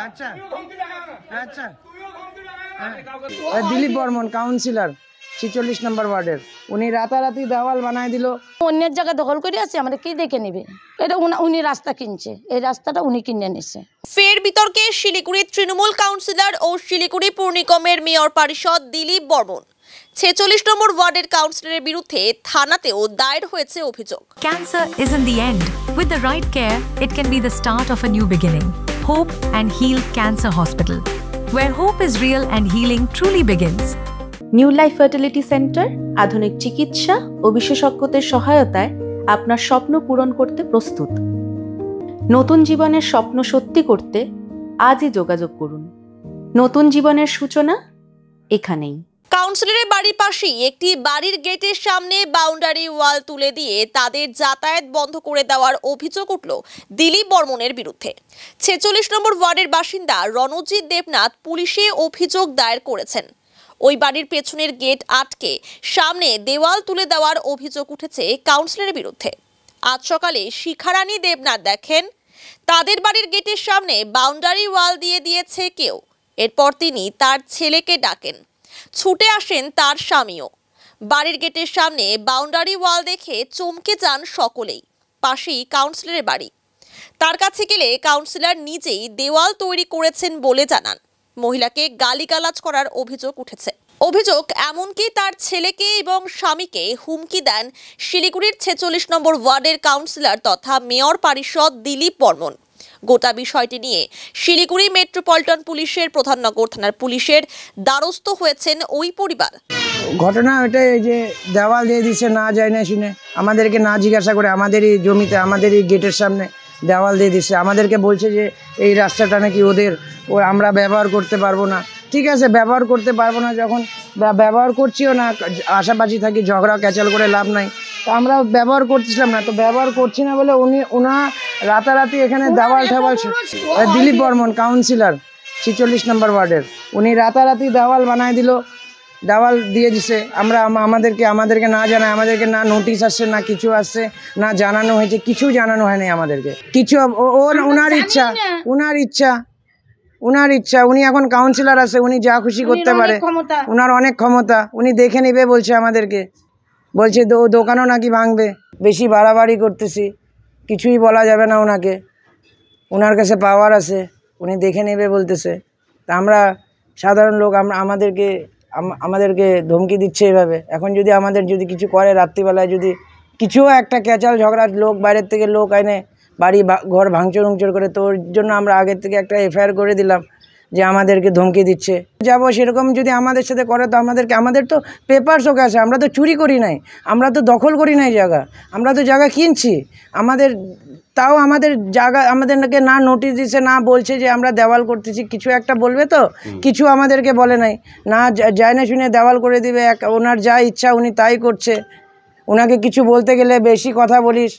আচ্ছা আচ্ছা দিলীপ বর্মন কাউন্সিলর 46 নম্বর ওয়ার্ডের, উনি রাতারাতি দেওয়াল বানায় দিল। অন্যের জায়গা দখল করে আছে, আমরা কি দেখে নেবে? এটা উনি রাস্তা কিনছে, এই রাস্তাটা উনি কিনে নিচ্ছে। ফের বিতর্কে শিলিগুড়ি তৃণমূল কাউন্সিলর ও শিলিগুড়ি পৌর নিগমের মেয়র পরিষদ দিলীপ বর্মন। 46 নম্বর ওয়ার্ডের কাউন্সিলরের বিরুদ্ধে থানাতেও দায়ের হয়েছে অভিযোগ। Cancer isn't the end. With the right care, it can be the start of a new beginning. Hope and Heal Cancer Hospital, where hope is real and healing truly begins. New life fertility centre আধুনিক চিকিৎসা ও বিশেষজ্ঞদের সহায়তায় আপনার স্বপ্ন পূরণ করতে প্রস্তুত। নতুন জীবনের স্বপ্ন সত্যি করতে আজই যোগাযোগ করুন। নতুন জীবনের সূচনা এখানেই। কাউন্সিলরের বাড়ির পাশেই একটি বাড়ির গেটের সামনে বাউন্ডারি ওয়াল তুলে দিয়ে তাদের যাতায়াত বন্ধ করে দেওয়ার অভিযোগ উঠল দিলীপ বর্মনের বিরুদ্ধে। 46 নম্বর ওয়ার্ডের বাসিন্দা রণজিৎ দেবনাথ পুলিশে অভিযোগ দায়ের করেছেন। ওই বাড়ির পেছনের গেট আটকে সামনে দেওয়াল তুলে দেওয়ার অভিযোগ উঠেছে কাউন্সিলরের বিরুদ্ধে। আজ সকালে শিখারানী দেবনাথ দেখেন তাদের বাড়ির গেটের সামনে বাউন্ডারি ওয়াল দিয়ে দিয়েছে কেউ। এরপর তিনি তার ছেলেকে ডাকেন, ছুটে আসেন তার স্বামীও। বাড়ির গেটের সামনে বাউন্ডারি ওয়াল দেখে চমকে যান সকলেই। পাশেই কাউন্সিলরের বাড়ি। তার কাছে গেলে কাউন্সিলর নিজেই দেওয়াল তৈরি করেছেন বলে জানান। মহিলাকে গালিগালাজ করার অভিযোগ উঠেছে। অভিযোগ এমনকি তার ছেলেকে এবং স্বামীকে হুমকি দেন শিলিগুড়ির 46 নম্বর ওয়ার্ডের কাউন্সিলর তথা মেয়র পরিষদ দিলীপ বর্মন। গোটা বিষয়টি নিয়ে শিলিগুড়ি মেট্রোপলিটন পুলিশের প্রধাননগর থানার পুলিশের দ্বারস্থ হয়েছেন ওই পরিবার। ঘটনা ওইটাই যে দেওয়াল দিয়ে দিচ্ছে না যায় না শুনে, আমাদেরকে না জিজ্ঞাসা করে আমাদেরই জমিতে আমাদেরই গেটের সামনে দেওয়াল দিয়ে দিচ্ছে। আমাদেরকে বলছে যে এই রাস্তাটা নাকি ওদের, আমরা ব্যবহার করতে পারবো না। ঠিক আছে, ব্যবহার করতে পারবো না যখন ব্যবহার করছিও না, আশাপাশি থাকি, ঝগড়া ক্যাচাল করে লাভ নাই। তো আমরা ব্যবহার করছিলাম না, তো ব্যবহার করছি না বলে ওনা রাতারাতি এখানে দেওয়াল ঠেওয়াল। দিলীপ বর্মন কাউন্সিলর 46 নম্বর ওয়ার্ডের, উনি রাতারাতি দেওয়াল বানায় দিল, দেওয়াল দিয়ে দিছে। আমাদেরকে না জানায়, আমাদেরকে না নোটিশ আসছে, না কিছু আসছে, না জানানো হয়েছে, কিছু জানানো হয়নি আমাদেরকে কিছু। ওনার ইচ্ছা, উনি এখন কাউন্সিলর আছে, উনি যা খুশি করতে পারে, ওনার অনেক ক্ষমতা। উনি দেখে নেবে বলছে আমাদেরকে, বলছে দোকানও নাকি ভাঙবে। বেশি বাড়াবাড়ি করতেছি, কিছুই বলা যাবে না ওনাকে, ওনার কাছে পাওয়ার আছে, উনি দেখে নেবে বলতেছে। তা আমরা সাধারণ লোক, আমাদেরকে ধমকি দিচ্ছে এভাবে। এখন যদি আমাদের কিছু করে, রাত্রিবেলায় যদি কিছুও একটা ক্যাচাল ঝগড়া, লোক বাইরের থেকে লোক আইনে বাড়ি ঘর ভাঙচুর করে, তো ওর জন্য আমরা আগের থেকে একটা এফআইআর করে দিলাম যে আমাদেরকে ধমকি দিচ্ছে। যাবো সেরকম যদি আমাদের সাথে করে, তো আমাদের তো পেপারস ওকে আছে, আমরা তো চুরি করি নাই, আমরা তো দখল করি নাই জায়গা, আমরা তো জায়গা কিনছি। তাও আমাদের জায়গা আমাদেরকে না নোটিশ দিচ্ছে, না বলছে যে আমরা দেওয়াল করতেছি, কিছু একটা বলবে তো, কিছু আমাদেরকে বলে নাই, না যায় না শুনে দেওয়াল করে দিবে। ওনার যা ইচ্ছা উনি তাই করছে। ওনাকে কিছু বলতে গেলে বেশি কথা বলিস,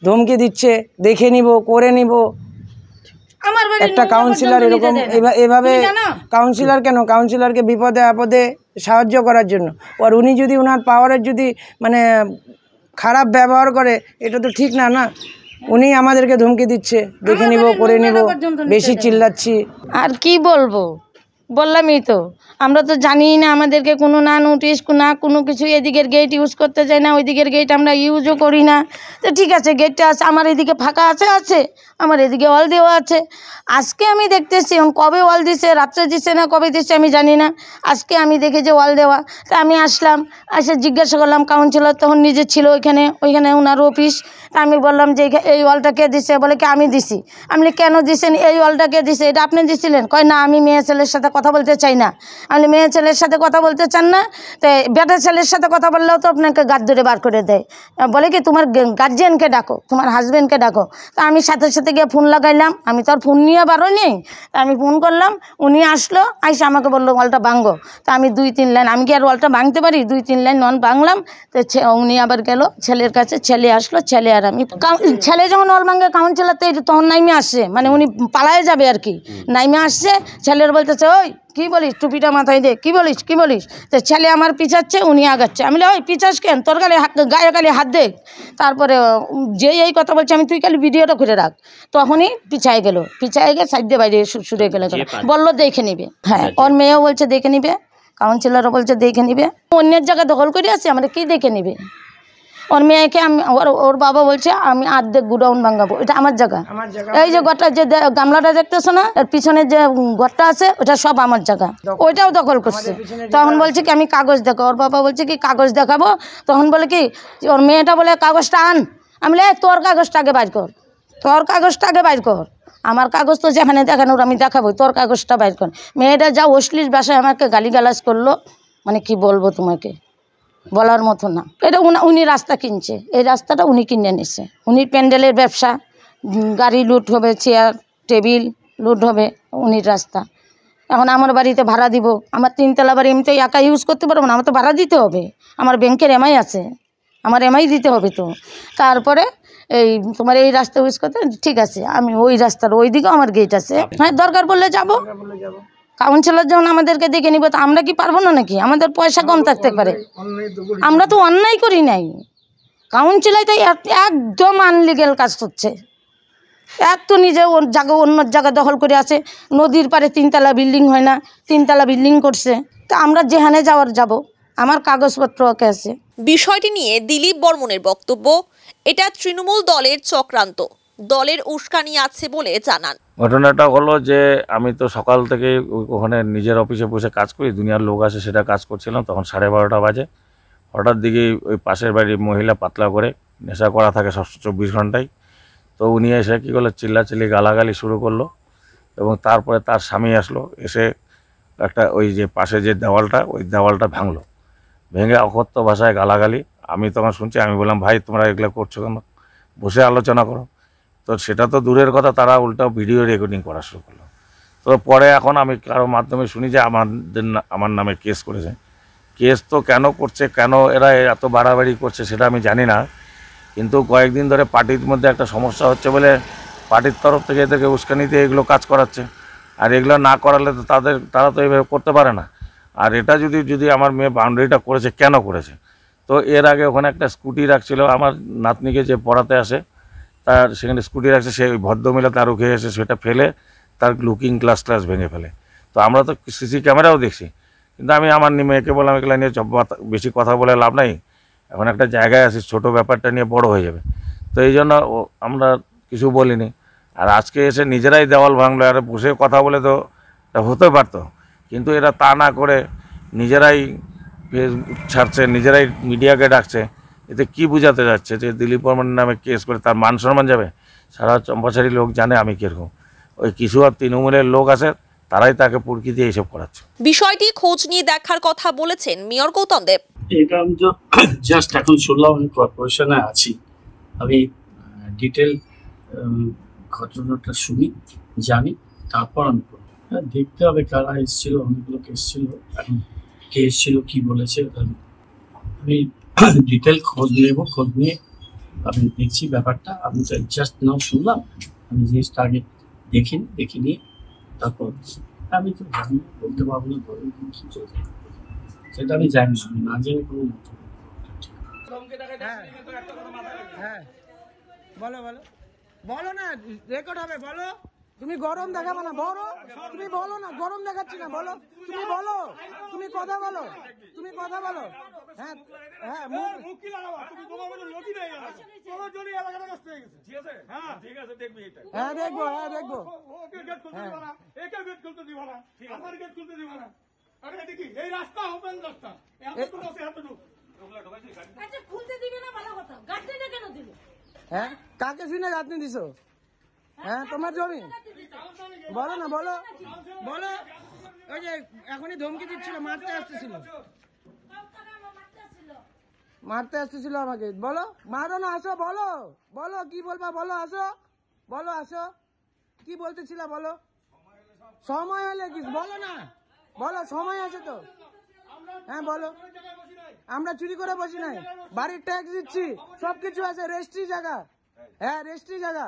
ধমকি দিচ্ছে, দেখে নিব, করে নিব। একটা কাউন্সিলর এরকম এভাবে, কাউন্সিলর কেন, কাউন্সিলরকে বিপদে আপদে সাহায্য করার জন্য, আর উনি যদি ওনার পাওয়ারের যদি খারাপ ব্যবহার করে, এটা তো ঠিক না। উনি আমাদেরকে ধমকি দিচ্ছে, দেখে নিব, করে নিব, বেশি চিল্লাচ্ছি। আর কি বলবো, বললামই তো, আমরা তো জানি না, আমাদেরকে কোনো না নোটিশ না কোনো কিছু। এদিকের গেট ইউজ করতে চাই না, ওই দিকের গেট আমরা ইউজও করি না। তো ঠিক আছে, গেটটা আছে, আমার এদিকে ফাঁকা আছে, আমার এদিকে ওয়াল দেওয়া আছে। আজকে আমি দেখতেছি, কবে ওয়াল দিছে, রাত্রে দিচ্ছে না কবে দিচ্ছে আমি জানি না। আজকে আমি দেখি যে ওয়াল দেওয়া, তা আমি আসলাম, এসে জিজ্ঞাসা করলাম কাউন্সিলর তখন নিজে ছিল ওইখানে ওনার অফিস। আমি বললাম যে এই ওয়ালটা কে দিছে? বলে কি আমি দিছি। আমি কেন দিছেন, এই ওয়ালটা কে দিছে? এটা আপনি দিছিলেন? কয় না, আমি মেয়ে ছেলের সাথে কথা বলতে চাই না। আমি মেয়ে ছেলের সাথে কথা বলতে চান না, তো বেটা ছেলের সাথে কথা বললেও তো আপনাকে গাদ ধরে বার করে দেয়। বলে কি তোমার গার্জিয়ানকে ডাকো, তোমার হাজব্যান্ডকে ডাকো। তা আমি সাথে সাথে গিয়ে ফোন লাগাইলাম, আমি তো আর ফোন নিয়ে বারো নেই। তা আমি ফোন করলাম, উনি আসলো, আইসা আমাকে বললো ওয়ালটা ভাঙো। তা আমি 2-3 লাইন, আমি কি আর ওয়ালটা ভাঙতে পারি? 2-3 লাইন ভাঙলাম। তো উনি আবার গেল ছেলের কাছে, ছেলে আসলো, ছেলে আর আমি। ছেলে যখন ওয়াল ভাঙে কাউন্সিলর তখন নাইমে আসছে, মানে উনি পালায়ে যাবে আর কি, নাইমে আসছে। ছেলের বলতেছে ওই ওই কী বলিস, টুপিটা মাথায় দে, কী বলিস। তো ছেলে আমার পিছাচ্ছে, উনি আগাচ্ছে। আমি ওই পিছাস কেন, তোর গায়ে গালি হাত দে। তারপরে যেই এই কথা বলছে, আমি তুই খালি ভিডিওটা করে রাখ। তখনই পিছায় গেল সাইড দিয়ে বাইরে সুরে গেলে বললো দেখে নিবে। হ্যাঁ, ওর মেয়েও বলছে দেখে নিবে, কাউন্সিলরও বলছে দেখে নিবে। অন্যের জায়গা দখল করে আসি, আমরা কি দেখে নিবে? ওর মেয়েকে আমি ওর বাবা বলছে আমি অর্ধেক গুডাউন ভাঙাবো, এটা আমার জায়গা। এই যে ঘরটা যে গামলাটা দেখতেছো না, এর পিছনে যে ঘরটা আছে ওটা সব আমার জায়গা, ওইটাও দখল করছে। তখন বলছে কি আমি কাগজ দেখো, ওর বাবা বলছে কি কাগজ দেখাবো। তখন বলে কি ওর মেয়েটা বলে কাগজটা আন। আমি বলে তোর কাগজটা আগে বাইর কর, আমার কাগজ তো যেখানে দেখানোর আমি দেখাবো, তোর কাগজটা বাইর কর। মেয়েটা যা অশ্লীল ভাষায় আমাকে গালিগালাজ করলো, মানে কি বলবো তোমাকে, বলার মতো না। এটা উনি রাস্তা কিনছে, এই রাস্তাটা উনি কিনে নিছে। উনি প্যান্ডেলের ব্যবসা, গাড়ি লুট হবে, চেয়ার টেবিল লুট হবে, উনির রাস্তা। এখন আমার বাড়িতে ভাড়া দিব, আমার 3 তলা বাড়ি আমি তো একা ইউজ করতে পারবো না, আমার তো ভাড়া দিতে হবে। আমার ব্যাংকের এমআই আছে, আমার এমআই দিতে হবে। তো তারপরে এই তোমার এই রাস্তা ইউজ করতে ঠিক আছে, আমি ওই রাস্তার ওই দিকেও আমার গেট আছে, হ্যাঁ দরকার পড়লে যাবো। কাউন্সিলর যখন আমাদেরকে দেখে নিব, তো আমরা কি পারবো না নাকি? আমাদের পয়সা কম থাকতে পারে, আমরা তো অন্যায় করি নাই। কাউন্সিলর তো একদম আনলিগেল কাজ করছে। এক তো নিজে ওর জায়গা অন্য জায়গা দখল করে আছে, নদীর পাড়ে 3 তলা বিল্ডিং হয় না, 3 তলা বিল্ডিং করছে। তো আমরা যেখানে যাব, আমার কাগজপত্র ওকে আছে। বিষয়টি নিয়ে দিলীপ বর্মনের বক্তব্য, এটা তৃণমূল দলের চক্রান্ত, দলের উস্কানি আছে বলে জানান। ঘটনাটা হলো যে আমি তো সকাল থেকে ওখানে নিজের অফিসে বসে কাজ করি, দুনিয়ার লোক আসে সেটা কাজ করছিলাম। তখন 12:30 বাজে, হঠাৎ দিকে ওই পাশের বাড়ির মহিলা পাতলা করে নেশা করা থাকে 24 ঘন্টায়। তো উনি এসে কী করলো, চিল্লাচিল্লি গালাগালি শুরু করলো। এবং তারপরে তার স্বামী আসলো, এসে একটা ওই যে পাশে যে দেওয়ালটা, ওই দেওয়ালটা ভাঙলো, ভেঙে অকথ্য ভাষায় গালাগালি। আমি তখন শুনছি, আমি বললাম ভাই তোমরা এগুলো করছো কেন, বসে আলোচনা করো। তো সেটা তো দূরের কথা, তারা উল্টা ভিডিও রেকর্ডিং করা শুরু করলো। তো পরে এখন আমি কারোর মাধ্যমে শুনি যে আমার নামে কেস করেছে। কেস তো কেন করছে, কেন এরা এত বাড়াবাড়ি করছে সেটা আমি জানি না। কিন্তু কয়েকদিন ধরে পার্টির মধ্যে একটা সমস্যা হচ্ছে বলে পার্টির তরফ থেকে এদেরকে উস্কানিতে এগুলো কাজ করাচ্ছে। আর এগুলো না করালে তো তারা তো এইভাবে করতে পারে না। আর এটা যদি আমার মেয়ে বাউন্ডারিটা করেছে, কেন করেছে? তো এর আগে ওখানে একটা স্কুটি রাখছিল, আমার নাতনিকে যে পড়াতে আসে তার সেখানে স্কুটি রাখছে, সেই ভদ্রমহিলা তার উঠে এসে সেটা ফেলে তার লুকিং গ্লাস ভেঙে ফেলে। তো আমরা তো সিসি ক্যামেরাও দেখছি, কিন্তু আমি আমার মেয়েকে বললাম এগুলো নিয়ে বেশি কথা বলে লাভ নাই, এখন একটা জায়গায় আছি, ছোটো ব্যাপারটা নিয়ে বড় হয়ে যাবে। তো এই জন্য আমরা কিছু বলিনি। আর আজকে এসে নিজেরাই দেওয়াল ভাঙলো, আর বসে কথা বলে তো হতে পারতো, কিন্তু এরা তা না করে নিজেরাই ছাড়ছে, নিজেরাই মিডিয়াকে ডাকছে। এতে কি বোঝাতে যাচ্ছে যে দিলীপ বর্মনের নামে কেস করে তার মান সম্মান যাবে? সারা চম্পাশাড়ি লোক জানে আমি কীরকম। ওই কিছু আর তৃণমূলের লোক আছে, তারাই তাকে পুরকি দিয়ে এইসব করাচ্ছে। বিষয়টি খোঁজ নিয়ে দেখার কথা বলেছেন মেয়র গৌতম দেব। এটা আমি তো জাস্ট এখন শুনলাম, আমি কর্পোরেশনে আছি, আমি ডিটেল ঘটনাটা শুনি, জানি, তারপর আমি দেখতে হবে কারা এসেছিল, অনেকগুলো এসেছিল, এখন কে এসেছিল, কি বলেছে, আমি ডিটেল খোঁজ নেব, খোঁজ নিয়ে আমি দেখছি ব্যাপারটা। আমি জাস্ট নাও শুনলাম, আমি জিনিসটা আগে দেখে নিয়ে তারপর আমি তো জানি, বলতে পারবো না ধরুন কি চলছে, সেটা আমি জানি না জেনে কোনো মন্তব্য। হ্যাঁ বলো বলো না, রেকর্ড হবে, বলো। তুমি গরম দেখাবো না, তুমি বলো না, গরম দেখাচ্ছি না, বলো, তুমি কথা বলো, হ্যাঁ হ্যাঁ হ্যাঁ দেখবো হ্যাঁ, কাকে শুনে গাঁথনি দিছো? হ্যাঁ তোমার জমি, বলো না, বলো। ওই যে এখনই ধমকি দিচ্ছিল, মারতে আসতেছিল আমাকে, বলো। মারো না, আসো, বলো কি বলবা, বলো, আসো কি বলতেছিল, বলো। সময় হলে কি, বলো না, বলো, সময় আছে তো। হ্যাঁ বলো, আমরা চুরি করে বসি নাই, বাড়ির ট্যাক্স দিচ্ছি, সবকিছু আছে, রেজিস্ট্রি জায়গা, হ্যাঁ রেজিস্ট্রি জায়গা।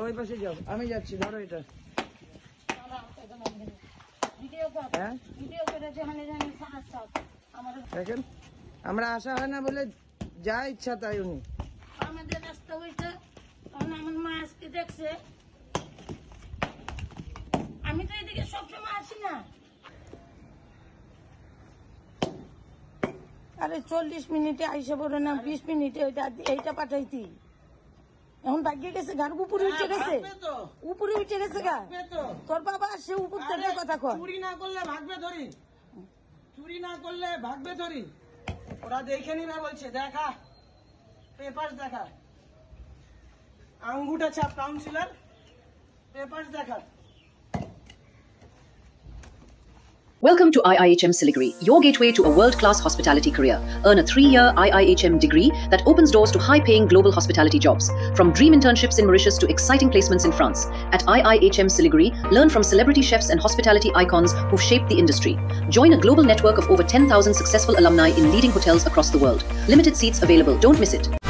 ওই পাশে যাও, আমি যাচ্ছি, ধরো এটা। হ্যাঁ দেখেন আমরা আসা হয় না বলে যা ইচ্ছা তাই উনি আমাদের রাস্তা হয়েছে আমার মা আজকে দেখছে আমি তো এদিকে সবসময় আসি না আরে 40 মিনিটে আইসা পড়ো না 20 মিনিটে এইটা পাঠাইতি এখন ভাগ্যে গেছে গার উপরে উঠে গেছে উপরে উঠে গেছে গা তোর বাবা আসছে উপর থেকে কথা কয় চুরি না করলে ভাগবে ধরি চুরি না করলে ভাগবে ধরি ওরা দেখে নিবে বলছে দেখা পেপারস দেখা আঙ্গুটা ছাপ কাউন্সিলর পেপারস দেখা Welcome to IIHM Siliguri, your gateway to a world-class hospitality career. Earn a 3-year IIHM degree that opens doors to high-paying global hospitality jobs. From dream internships in Mauritius to exciting placements in France. At IIHM Siliguri, learn from celebrity chefs and hospitality icons who've shaped the industry. Join a global network of over 10,000 successful alumni in leading hotels across the world. Limited seats available. Don't miss it.